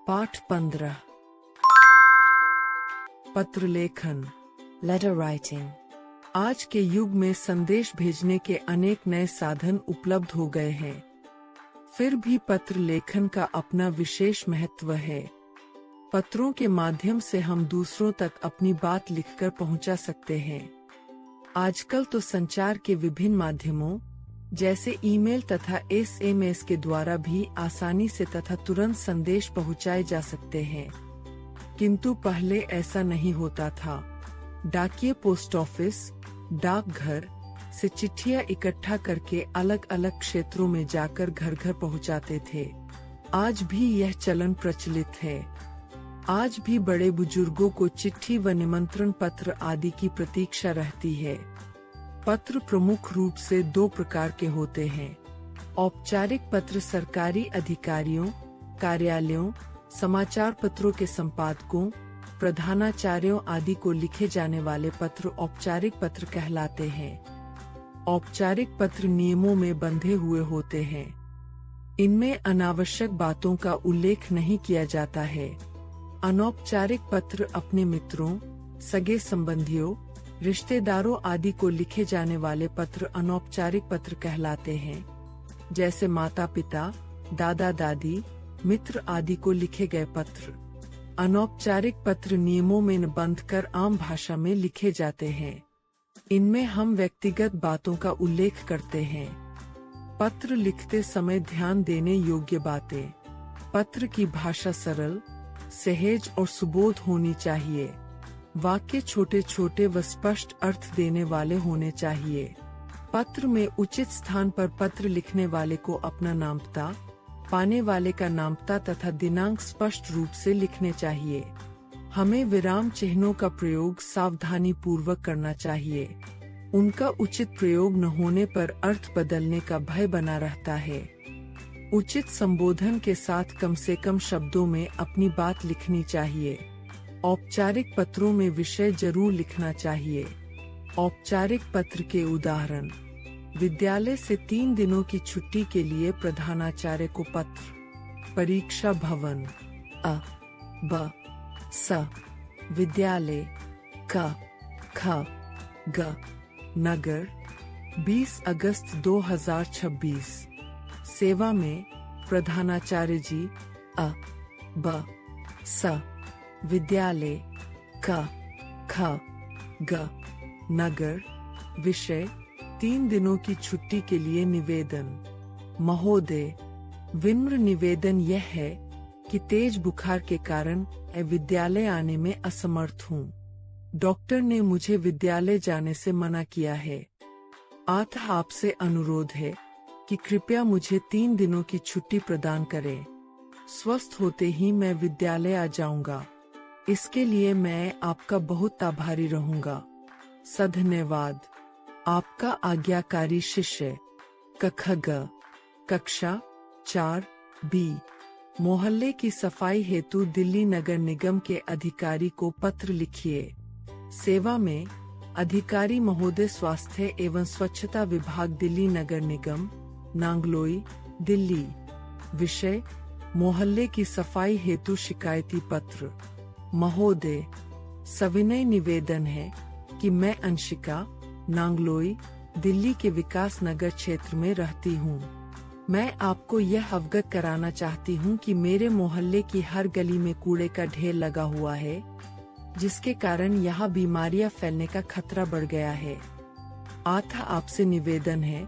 पाठ 15। पत्र लेखन, letter writing. आज के युग में संदेश भेजने के अनेक नए साधन उपलब्ध हो गए हैं। फिर भी पत्र लेखन का अपना विशेष महत्व है। पत्रों के माध्यम से हम दूसरों तक अपनी बात लिखकर पहुंचा सकते हैं। आजकल तो संचार के विभिन्न माध्यमों जैसे ईमेल तथा SMS के द्वारा भी आसानी से तथा तुरंत संदेश पहुंचाए जा सकते हैं, किंतु पहले ऐसा नहीं होता था। डाकिये पोस्ट ऑफिस, डाकघर से चिट्ठियां इकट्ठा करके अलग अलग क्षेत्रों में जाकर घर घर पहुंचाते थे। आज भी यह चलन प्रचलित है। आज भी बड़े बुजुर्गों को चिट्ठी व निमंत्रण पत्र आदि की प्रतीक्षा रहती है। पत्र प्रमुख रूप से दो प्रकार के होते हैं। औपचारिक पत्र सरकारी अधिकारियों, कार्यालयों, समाचार पत्रों के संपादकों, प्रधानाचार्यों आदि को लिखे जाने वाले पत्र औपचारिक पत्र कहलाते हैं। औपचारिक पत्र नियमों में बंधे हुए होते हैं। इनमें अनावश्यक बातों का उल्लेख नहीं किया जाता है। अनौपचारिक पत्र अपने मित्रों, सगे संबंधियों, रिश्तेदारों आदि को लिखे जाने वाले पत्र अनौपचारिक पत्र कहलाते हैं। जैसे माता पिता, दादा दादी, मित्र आदि को लिखे गए पत्र। अनौपचारिक पत्र नियमों में बंधकर आम भाषा में लिखे जाते हैं। इनमें हम व्यक्तिगत बातों का उल्लेख करते हैं। पत्र लिखते समय ध्यान देने योग्य बातें। पत्र की भाषा सरल, सहज और सुबोध होनी चाहिए। वाक्य छोटे छोटे व स्पष्ट अर्थ देने वाले होने चाहिए। पत्र में उचित स्थान पर पत्र लिखने वाले को अपना नाम पता, पाने वाले का नाम पता तथा दिनांक स्पष्ट रूप से लिखने चाहिए। हमें विराम चिन्हों का प्रयोग सावधानी पूर्वक करना चाहिए। उनका उचित प्रयोग न होने पर अर्थ बदलने का भय बना रहता है। उचित संबोधन के साथ कम से कम शब्दों में अपनी बात लिखनी चाहिए। औपचारिक पत्रों में विषय जरूर लिखना चाहिए। औपचारिक पत्र के उदाहरण: विद्यालय से 3 दिनों की छुट्टी के लिए प्रधानाचार्य को पत्र। परीक्षा भवन, अ ब स विद्यालय, क ख ग नगर, 20 अगस्त 2026। सेवा में प्रधानाचार्य जी, अ ब स विद्यालय, क ख ग नगर। विषय: 3 दिनों की छुट्टी के लिए निवेदन। महोदय, विनम्र निवेदन यह है कि तेज बुखार के कारण मैं विद्यालय आने में असमर्थ हूँ। डॉक्टर ने मुझे विद्यालय जाने से मना किया है। अतः आपसे अनुरोध है कि कृपया मुझे 3 दिनों की छुट्टी प्रदान करें। स्वस्थ होते ही मैं विद्यालय आ जाऊंगा। इसके लिए मैं आपका बहुत आभारी रहूंगा। सधन्यवाद। आपका आज्ञाकारी शिष्य। कखग कक्षा 4B। मोहल्ले की सफाई हेतु दिल्ली नगर निगम के अधिकारी को पत्र लिखिए। सेवा में अधिकारी महोदय, स्वास्थ्य एवं स्वच्छता विभाग, दिल्ली नगर निगम, नांगलोई, दिल्ली। विषय: मोहल्ले की सफाई हेतु शिकायती पत्र। महोदय, सविनय निवेदन है कि मैं अंशिका, नांगलोई, दिल्ली के विकास नगर क्षेत्र में रहती हूँ। मैं आपको यह अवगत कराना चाहती हूँ कि मेरे मोहल्ले की हर गली में कूड़े का ढेर लगा हुआ है, जिसके कारण यहाँ बीमारियाँ फैलने का खतरा बढ़ गया है। अतः आपसे निवेदन है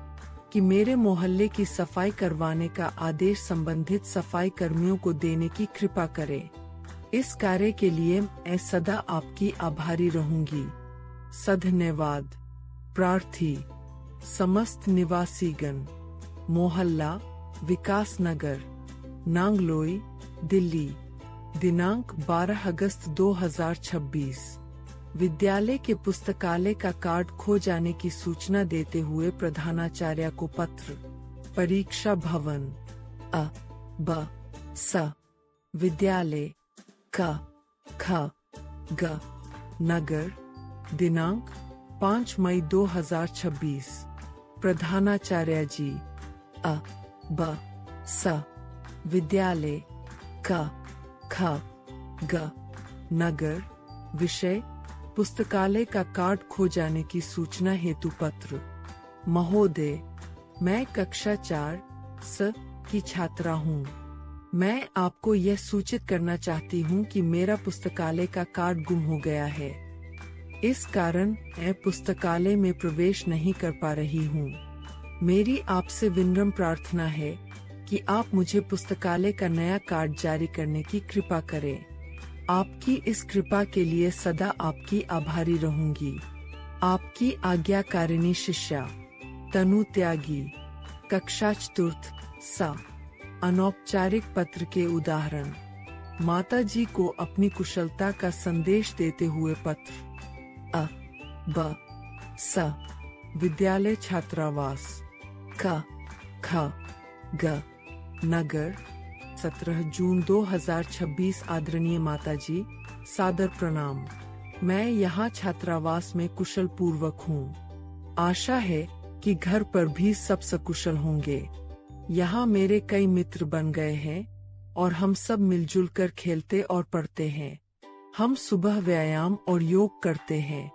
कि मेरे मोहल्ले की सफाई करवाने का आदेश संबंधित सफाई कर्मियों को देने की कृपा करें। इस कार्य के लिए मैं सदा आपकी आभारी रहूंगी। सधन्यवाद। प्रार्थी: समस्त निवासीगण। मोहल्ला विकास नगर, नांगलोई, दिल्ली। दिनांक 12 अगस्त 2026। विद्यालय के पुस्तकालय का कार्ड खो जाने की सूचना देते हुए प्रधानाचार्य को पत्र। परीक्षा भवन, अ ब स विद्यालय, क ख ग नगर। दिनांक 5 मई 2026। प्रधानाचार्य जी, अ ब स विद्यालय, क ख ग नगर। विषय पुस्तकालय का कार्ड खो जाने की सूचना हेतु पत्र। महोदय, मैं कक्षा 4 स की छात्रा हूँ। मैं आपको यह सूचित करना चाहती हूँ कि मेरा पुस्तकालय का कार्ड गुम हो गया है। इस कारण मैं पुस्तकालय में प्रवेश नहीं कर पा रही हूँ। मेरी आपसे विनम्र प्रार्थना है कि आप मुझे पुस्तकालय का नया कार्ड जारी करने की कृपा करें। आपकी इस कृपा के लिए सदा आपकी आभारी रहूंगी। आपकी आज्ञाकारिणी शिष्या तनु त्यागी। कक्षा चतुर्थ सा। अनौपचारिक पत्र के उदाहरण। माता जी को अपनी कुशलता का संदेश देते हुए पत्र। अ ब स विद्यालय छात्रावास। क ख ग नगर। 17 जून 2026। आदरणीय माताजी, सादर प्रणाम। मैं यहाँ छात्रावास में कुशल पूर्वक हूँ। आशा है कि घर पर भी सब सकुशल होंगे। यहाँ मेरे कई मित्र बन गए हैं और हम सब मिलजुल कर खेलते और पढ़ते हैं। हम सुबह व्यायाम और योग करते हैं।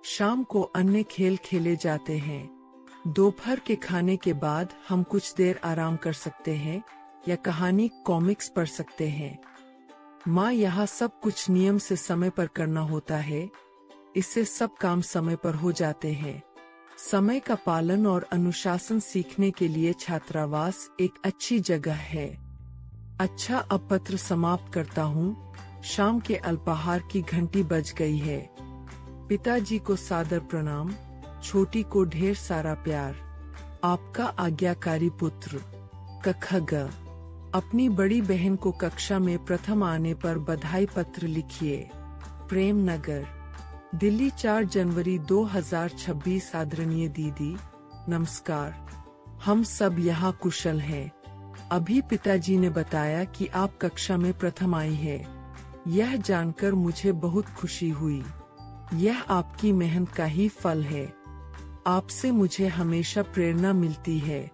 शाम को अन्य खेल खेले जाते हैं। दोपहर के खाने के बाद हम कुछ देर आराम कर सकते हैं या कहानी कॉमिक्स पढ़ सकते हैं। माँ, यहाँ सब कुछ नियम से समय पर करना होता है। इससे सब काम समय पर हो जाते हैं। समय का पालन और अनुशासन सीखने के लिए छात्रावास एक अच्छी जगह है। अच्छा, अब पत्र समाप्त करता हूँ। शाम के अल्पाहार की घंटी बज गई है। पिताजी को सादर प्रणाम। छोटी को ढेर सारा प्यार। आपका आज्ञाकारी पुत्र। कखग। अपनी बड़ी बहन को कक्षा में प्रथम आने पर बधाई पत्र लिखिए। प्रेम नगर, दिल्ली 4 जनवरी 2026। आदरणीय दीदी, नमस्कार। हम सब यहाँ कुशल हैं। अभी पिताजी ने बताया कि आप कक्षा में प्रथम आई है। यह जानकर मुझे बहुत खुशी हुई। यह आपकी मेहनत का ही फल है। आपसे मुझे हमेशा प्रेरणा मिलती है।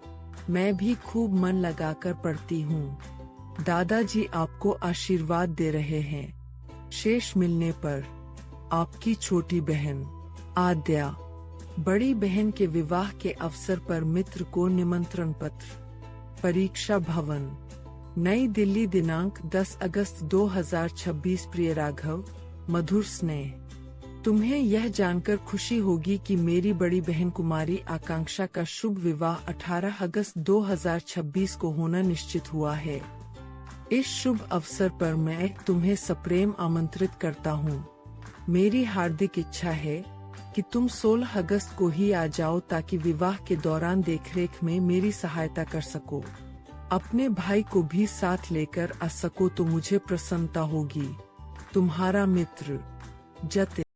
मैं भी खूब मन लगाकर पढ़ती हूँ। दादाजी आपको आशीर्वाद दे रहे हैं। शेष मिलने पर। आपकी छोटी बहन आद्या। बड़ी बहन के विवाह के अवसर पर मित्र को निमंत्रण पत्र। परीक्षा भवन, नई दिल्ली, दिनांक 10 अगस्त 2026। प्रिय राघव, मधुर स्नेह। तुम्हें यह जानकर खुशी होगी कि मेरी बड़ी बहन कुमारी आकांक्षा का शुभ विवाह 18 अगस्त 2026 को होना निश्चित हुआ है। इस शुभ अवसर पर मैं तुम्हें सप्रेम आमंत्रित करता हूँ। मेरी हार्दिक इच्छा है कि तुम 16 अगस्त को ही आ जाओ ताकि विवाह के दौरान देखरेख में मेरी सहायता कर सको। अपने भाई को भी साथ लेकर आ सको तो मुझे प्रसन्नता होगी। तुम्हारा मित्र जतिन।